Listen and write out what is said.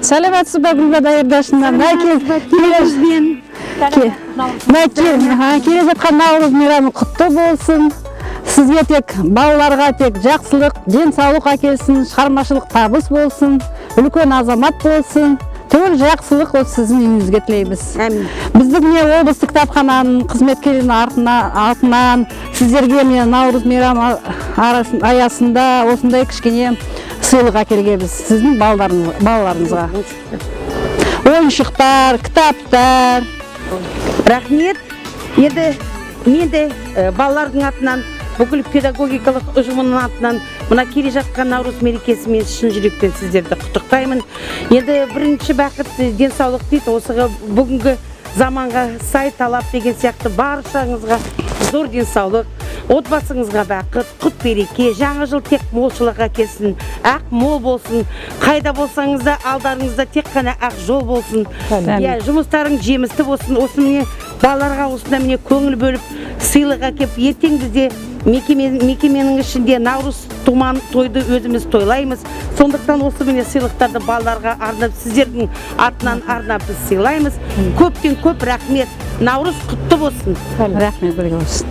Сәлеметсіз бе Гүлбәд Айырдашында? Келе жатқан Наурыз мейрамы құтты болсын. Сізге тек балаларға тек жақсылық, денсаулық әкелсін, шығармашылық табыс болсын, үлкен азамат болсын. Түгел жақсылық осы сіздің үйіңізге тілейміз. Біздің облыстық кітапхананың қызметкерінің атынан сіздерге Наурыз мейрамы аясында осындай кішкене сыйлық әкелгенбіз сіздің балаларыңызға. Ойыншықтар, кітаптар. Рахмет. Енді мен де балалардың атынан, бүкіл педагогикалық ұжымының атынан мына келе жатқан Наурыз мерекесімен шын жүректен сіздерді құттықтаймын. Енді бірінші бақыт денсаулық дейді, осыға бүгінгі заманға сай талап деген сияқты баршаңызға зор денсаулық, отбасыңызға бақыт, құт береке, жаңа жыл тек молшылық әкелсін, ақ мол болсын, қайда болсаңыз да алдарыңызда тек қана ақ жол болсын. Жұмыстарың жемісті болсын. Осы міне балаларға осында міне көңіл бөліп сыйлық әкеп, ертең бізде мекеменің ішінде Наурыз тойды өзіміз тойлаймыз. Сондықтан осы міне сыйлықтарды балаларға арнап, сіздердің атынан арнап біз сыйлаймыз. Көптен көп рахмет. Наурыз құтты болсын. Рахмет, бірге болсын.